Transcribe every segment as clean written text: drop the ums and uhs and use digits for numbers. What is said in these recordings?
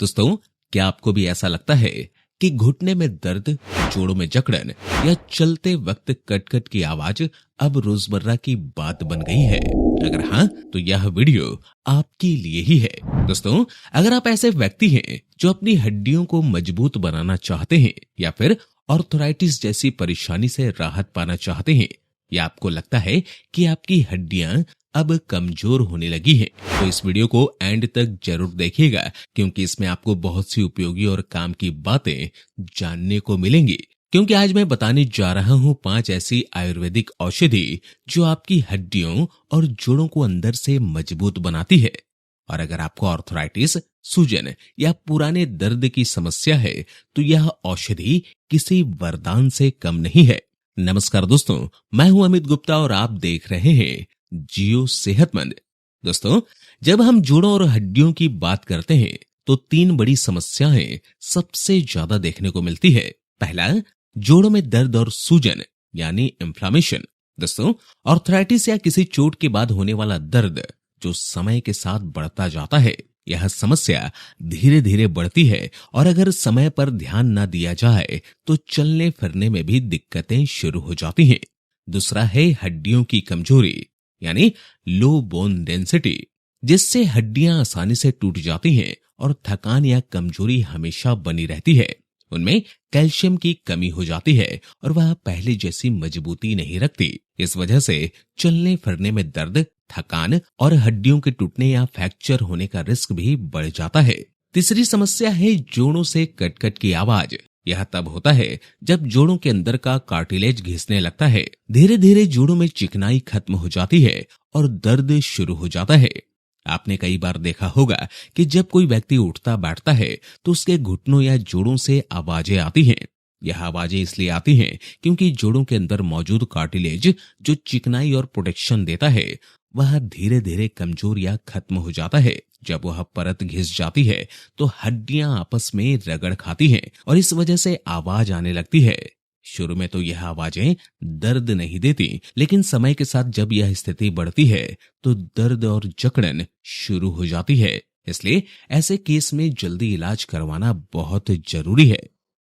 दोस्तों, क्या आपको भी ऐसा लगता है कि घुटने में दर्द, जोड़ों में जकड़न या चलते वक्त कट-कट की आवाज अब रोजमर्रा की बात बन गई है? अगर हाँ, तो यह वीडियो आपके लिए ही है। दोस्तों, अगर आप ऐसे व्यक्ति हैं जो अपनी हड्डियों को मजबूत बनाना चाहते हैं या फिर ऑर्थराइटिस जैसी परेशानी से राहत पाना चाहते हैं, या आपको लगता है कि आपकी हड्डियां अब कमजोर होने लगी हैं, तो इस वीडियो को एंड तक जरूर देखिएगा, क्योंकि इसमें आपको बहुत सी उपयोगी और काम की बातें जानने को मिलेंगी। क्योंकि आज मैं बताने जा रहा हूं 5 ऐसी आयुर्वेदिक औषधि जो आपकी हड्डियों और जोड़ों को अंदर से मजबूत बनाती है। और अगर आपको आर्थराइटिस, सूजन या पुराने दर्द की समस्या है, तो यह औषधि किसी वरदान से कम नहीं है। नमस्कार दोस्तों, मैं हूं अमित गुप्ता और आप देख रहे हैं जियो सेहतमंद। दोस्तों, जब हम जोड़ों और हड्डियों की बात करते हैं तो 3 बड़ी समस्याएं सबसे ज्यादा देखने को मिलती है। पहला, जोड़ों में दर्द और सूजन यानी इन्फ्लामेशन। दोस्तों, आर्थराइटिस या किसी चोट के बाद होने वाला दर्द जो समय के साथ बढ़ता जाता है, यह समस्या धीरे धीरे बढ़ती है और अगर समय पर ध्यान न दिया जाए तो चलने फिरने में भी दिक्कतें शुरू हो जाती हैं। दूसरा है हड्डियों की कमजोरी यानी लो बोन डेंसिटी, जिससे हड्डियां आसानी से टूट जाती हैं और थकान या कमजोरी हमेशा बनी रहती है। उनमें कैल्शियम की कमी हो जाती है और वह पहले जैसी मजबूती नहीं रखती। इस वजह से चलने फिरने में दर्द, थकान और हड्डियों के टूटने या फ्रैक्चर होने का रिस्क भी बढ़ जाता है। तीसरी समस्या है जोड़ों से कट-कट की आवाज। यह तब होता है जब जोड़ों के अंदर का कार्टिलेज घिसने लगता है। धीरे धीरे जोड़ों में चिकनाई खत्म हो जाती है और दर्द शुरू हो जाता है। आपने कई बार देखा होगा कि जब कोई व्यक्ति उठता बैठता है तो उसके घुटनों या जोड़ों से आवाजें आती हैं। यह आवाजें इसलिए आती हैं क्योंकि जोड़ों के अंदर मौजूद कार्टिलेज जो चिकनाई और प्रोटेक्शन देता है, वह धीरे धीरे कमजोर या खत्म हो जाता है। जब वह परत घिस जाती है तो हड्डियां आपस में रगड़ खाती हैं और इस वजह से आवाज आने लगती है। शुरू में तो यह आवाजें दर्द नहीं देती, लेकिन समय के साथ जब यह स्थिति बढ़ती है तो दर्द और जकड़न शुरू हो जाती है। इसलिए ऐसे केस में जल्दी इलाज करवाना बहुत जरूरी है।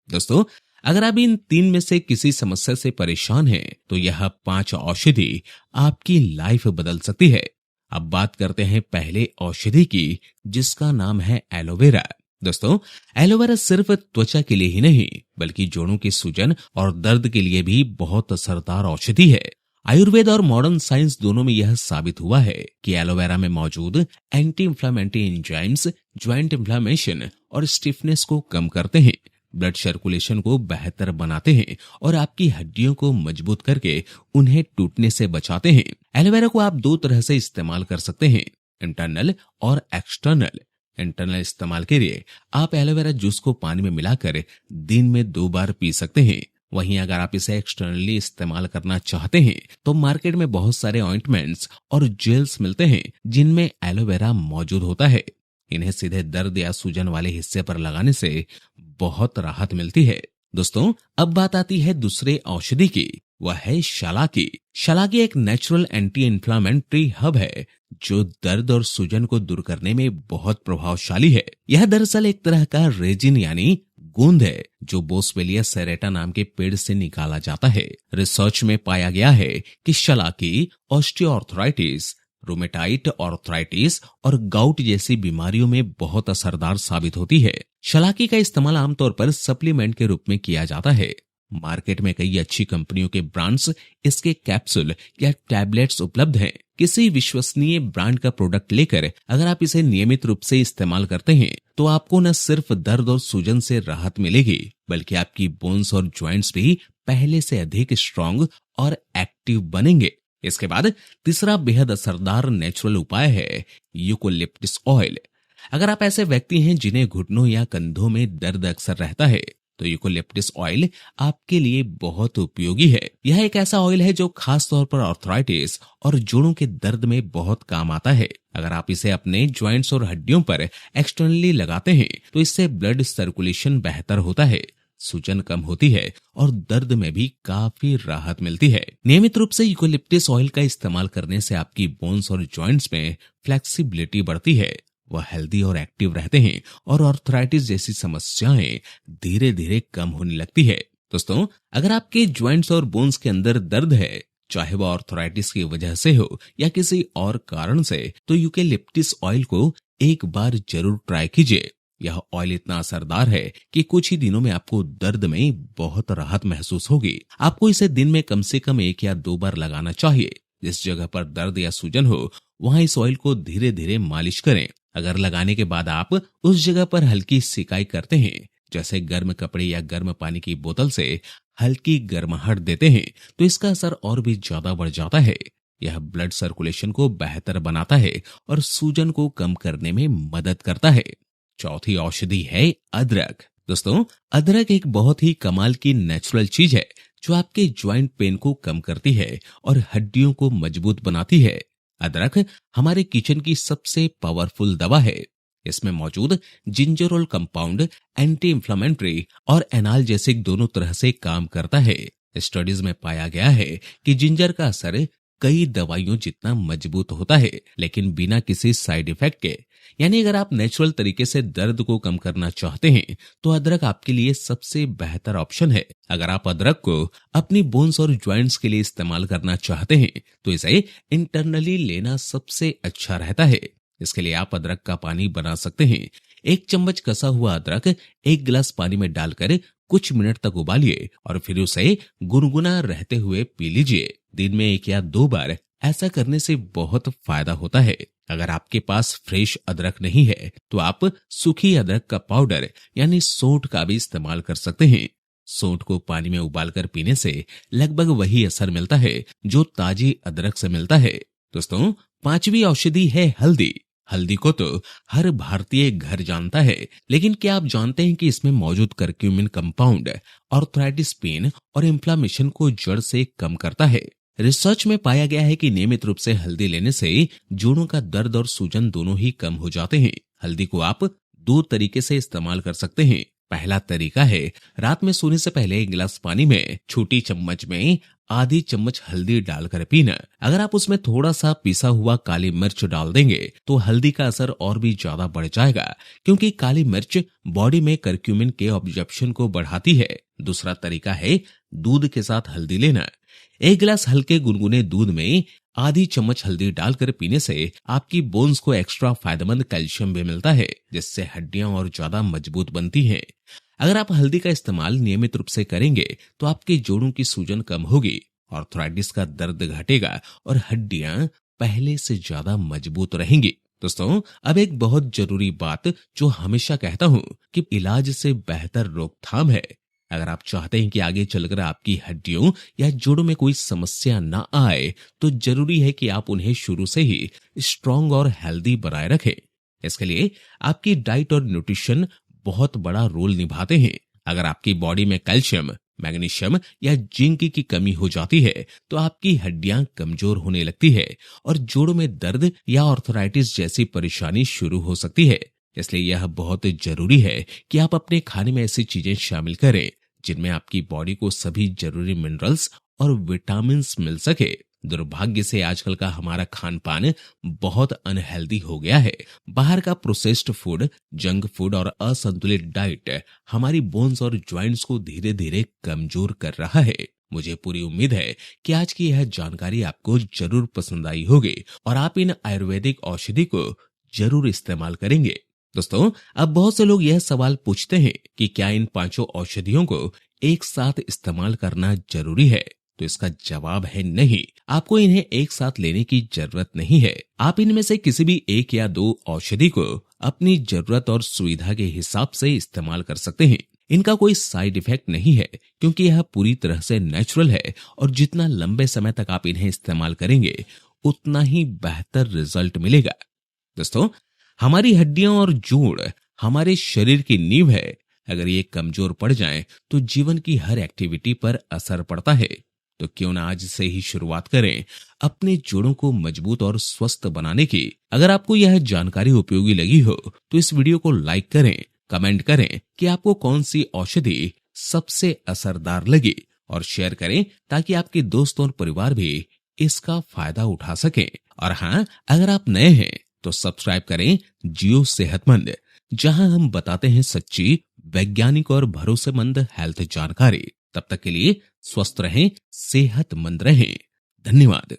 दोस्तों, अगर आप इन 3 में से किसी समस्या से परेशान हैं, तो यह 5 औषधि आपकी लाइफ बदल सकती है। अब बात करते हैं पहले औषधि की, जिसका नाम है एलोवेरा। दोस्तों, एलोवेरा सिर्फ त्वचा के लिए ही नहीं, बल्कि जोड़ों की सूजन और दर्द के लिए भी बहुत असरदार औषधि है। आयुर्वेद और मॉडर्न साइंस दोनों में यह साबित हुआ है कि एलोवेरा में मौजूद anti inflammatory enzymes joint inflammation और स्टिफनेस को कम करते हैं, ब्लड सर्कुलेशन को बेहतर बनाते हैं और आपकी हड्डियों को मजबूत करके उन्हें टूटने से बचाते हैं। एलोवेरा को आप 2 तरह से इस्तेमाल कर सकते हैं, इंटरनल और एक्सटर्नल। इंटरनल इस्तेमाल के लिए आप एलोवेरा जूस को पानी में मिलाकर दिन में 2 बार पी सकते हैं। वहीं अगर आप इसे एक्सटर्नली इस्तेमाल करना चाहते हैं तो मार्केट में बहुत सारे ऑइंटमेंट्स और जेल्स मिलते हैं जिनमें एलोवेरा मौजूद होता है। इन्हें सीधे दर्द या सूजन वाले हिस्से पर लगाने से बहुत राहत मिलती है। दोस्तों, अब बात आती है दूसरे औषधि की, वह है शलाकी। शलाकी एक नेचुरल एंटी इन्फ्लामेटरी हब है जो दर्द और सूजन को दूर करने में बहुत प्रभावशाली है। यह दरअसल एक तरह का रेजिन यानी गोंद है जो बोसवेलिया सेरेटा नाम के पेड़ से निकाला जाता है। रिसर्च में पाया गया है कि शलाकी ऑस्टियोआर्थराइटिस, रूमेटाइड आर्थराइटिस और गाउट जैसी बीमारियों में बहुत असरदार साबित होती है। शलाकी का इस्तेमाल आमतौर पर सप्लीमेंट के रूप में किया जाता है। मार्केट में कई अच्छी कंपनियों के ब्रांड्स इसके कैप्सूल या टैबलेट्स उपलब्ध हैं। किसी विश्वसनीय ब्रांड का प्रोडक्ट लेकर अगर आप इसे नियमित रूप से इस्तेमाल करते हैं तो आपको न सिर्फ दर्द और सूजन से राहत मिलेगी, बल्कि आपकी बोन्स और ज्वाइंट्स भी पहले से अधिक स्ट्रांग और एक्टिव बनेंगे। इसके बाद तीसरा बेहद असरदार नेचुरल उपाय है यूकोलिप्टस ऑयल। अगर आप ऐसे व्यक्ति हैं जिन्हें घुटनों या कंधों में दर्द अक्सर रहता है, तो यूकोलिप्टस ऑयल आपके लिए बहुत उपयोगी है। यह एक ऐसा ऑयल है जो खास तौर पर आर्थराइटिस और जोड़ों के दर्द में बहुत काम आता है। अगर आप इसे अपने ज्वाइंट्स और हड्डियों पर एक्सटर्नली लगाते हैं तो इससे ब्लड सर्कुलेशन बेहतर होता है, सूजन कम होती है और दर्द में भी काफी राहत मिलती है। नियमित रूप से यूकोलिप्टस ऑयल का इस्तेमाल करने से आपकी बोन्स और जॉइंट्स में फ्लेक्सिबिलिटी बढ़ती है वह हेल्दी और एक्टिव रहते हैं और आर्थराइटिस जैसी समस्याएं धीरे धीरे कम होने लगती है। दोस्तों, अगर आपके ज्वाइंट्स और बोन्स के अंदर दर्द है, चाहे वह आर्थराइटिस की वजह से हो या किसी और कारण से, तो यूकेलिप्टस ऑयल को एक बार जरूर ट्राई कीजिए। यह ऑयल इतना असरदार है कि कुछ ही दिनों में आपको दर्द में बहुत राहत महसूस होगी। आपको इसे दिन में कम से कम 1 या 2 बार लगाना चाहिए। जिस जगह पर दर्द या सूजन हो वहां इस ऑयल को धीरे धीरे मालिश करें। अगर लगाने के बाद आप उस जगह पर हल्की सिकाई करते हैं, जैसे गर्म कपड़े या गर्म पानी की बोतल से हल्की गर्माहट देते हैं, तो इसका असर और भी ज्यादा बढ़ जाता है। यह ब्लड सर्कुलेशन को बेहतर बनाता है और सूजन को कम करने में मदद करता है। चौथी औषधि है अदरक। दोस्तों, अदरक एक बहुत ही कमाल की नेचुरल चीज है जो आपके ज्वाइंट पेन को कम करती है और हड्डियों को मजबूत बनाती है। अदरक हमारे किचन की सबसे पावरफुल दवा है। इसमें मौजूद जिंजरोल कंपाउंड एंटी इंफ्लेमेटरी और एनाल्जेसिक दोनों तरह से काम करता है। स्टडीज में पाया गया है कि जिंजर का असर कई दवाइयों जितना मजबूत होता है, लेकिन बिना किसी साइड इफेक्ट के। यानी अगर आप नेचुरल तरीके से दर्द को कम करना चाहते हैं तो अदरक आपके लिए सबसे बेहतर ऑप्शन है। अगर आप अदरक को अपनी बोन्स और ज्वाइंट्स के लिए इस्तेमाल करना चाहते हैं तो इसे इंटरनली लेना सबसे अच्छा रहता है। इसके लिए आप अदरक का पानी बना सकते हैं। 1 चम्मच कसा हुआ अदरक 1 गिलास पानी में डालकर कुछ मिनट तक उबालिए और फिर उसे गुनगुना रहते हुए पी लीजिए। दिन में 1 या 2 बार ऐसा करने से बहुत फायदा होता है। अगर आपके पास फ्रेश अदरक नहीं है तो आप सूखी अदरक का पाउडर यानी सोंठ का भी इस्तेमाल कर सकते हैं। सोंठ को पानी में उबालकर पीने से लगभग वही असर मिलता है जो ताजी अदरक से मिलता है। दोस्तों, 5वीं औषधि है हल्दी। हल्दी को तो हर भारतीय घर जानता है, लेकिन क्या आप जानते हैं कि इसमें मौजूद करक्यूमिन कंपाउंड आर्थराइटिस पेन और इन्फ्लेमेशन को जड़ से कम करता है। रिसर्च में पाया गया है कि नियमित रूप से हल्दी लेने से जोड़ों का दर्द और सूजन दोनों ही कम हो जाते हैं। हल्दी को आप 2 तरीके से इस्तेमाल कर सकते हैं। पहला तरीका है रात में सोने से पहले 1 गिलास पानी में छोटी चम्मच में आधी चम्मच हल्दी डालकर पीना। अगर आप उसमें थोड़ा सा पिसा हुआ काली मिर्च डाल देंगे तो हल्दी का असर और भी ज्यादा बढ़ जाएगा, क्योंकि काली मिर्च बॉडी में करक्यूमिन के ऑब्जॉर्प्शन को बढ़ाती है। दूसरा तरीका है दूध के साथ हल्दी लेना। 1 गिलास हल्के गुनगुने दूध में आधी चम्मच हल्दी डालकर पीने से आपकी बोन्स को एक्स्ट्रा फायदेमंद कैल्शियम भी मिलता है, जिससे हड्डियां और ज्यादा मजबूत बनती हैं। अगर आप हल्दी का इस्तेमाल नियमित रूप से करेंगे तो आपके जोड़ों की सूजन कम होगी, आर्थराइटिस का दर्द घटेगा और हड्डियां पहले से ज्यादा मजबूत रहेंगी। दोस्तों, अब एक बहुत जरूरी बात जो हमेशा कहता हूं कि इलाज से बेहतर रोकथाम है। अगर आप चाहते हैं कि आगे चलकर आपकी हड्डियों या जोड़ों में कोई समस्या ना आए तो जरूरी है कि आप उन्हें शुरू से ही स्ट्रांग और हेल्दी बनाए रखें। इसके लिए आपकी डाइट और न्यूट्रिशन बहुत बड़ा रोल निभाते हैं। अगर आपकी बॉडी में कैल्शियम, मैग्नीशियम या जिंक की कमी हो जाती है तो आपकी हड्डियां कमजोर होने लगती है और जोड़ों में दर्द या आर्थराइटिस जैसी परेशानी शुरू हो सकती है। इसलिए यह बहुत जरूरी है कि आप अपने खाने में ऐसी चीजें शामिल करें जिनमें आपकी बॉडी को सभी जरूरी मिनरल्स और विटामिन मिल सके। दुर्भाग्य से आजकल का हमारा खान पान बहुत अनहेल्दी हो गया है। बाहर का प्रोसेस्ड फूड, जंक फूड और असंतुलित डाइट हमारी बोन्स और ज्वाइंट्स को धीरे धीरे कमजोर कर रहा है। मुझे पूरी उम्मीद है कि आज की यह जानकारी आपको जरूर पसंद आई होगी और आप इन आयुर्वेदिक औषधि को जरूर इस्तेमाल करेंगे। दोस्तों, अब बहुत से लोग यह सवाल पूछते हैं कि क्या इन 5 औषधियों को एक साथ इस्तेमाल करना जरूरी है? तो इसका जवाब है नहीं। आपको इन्हें एक साथ लेने की जरूरत नहीं है। आप इनमें से किसी भी 1 या 2 औषधि को अपनी जरूरत और सुविधा के हिसाब से इस्तेमाल कर सकते हैं। इनका कोई साइड इफेक्ट नहीं है, क्योंकि यह पूरी तरह से नेचुरल है और जितना लंबे समय तक आप इन्हें इस्तेमाल करेंगे उतना ही बेहतर रिजल्ट मिलेगा। दोस्तों, हमारी हड्डियां और जोड़ हमारे शरीर की नींव है। अगर ये कमजोर पड़ जाएं तो जीवन की हर एक्टिविटी पर असर पड़ता है। तो क्यों ना आज से ही शुरुआत करें अपने जोड़ों को मजबूत और स्वस्थ बनाने की। अगर आपको यह जानकारी उपयोगी लगी हो तो इस वीडियो को लाइक करें, कमेंट करें कि आपको कौन सी औषधि सबसे असरदार लगी और शेयर करें ताकि आपके दोस्त और परिवार भी इसका फायदा उठा सकें। और हाँ, अगर आप नए हैं तो सब्सक्राइब करें जियो सेहतमंद, जहां हम बताते हैं सच्ची, वैज्ञानिक और भरोसेमंद हेल्थ जानकारी। तब तक के लिए स्वस्थ रहें, सेहतमंद रहें। धन्यवाद।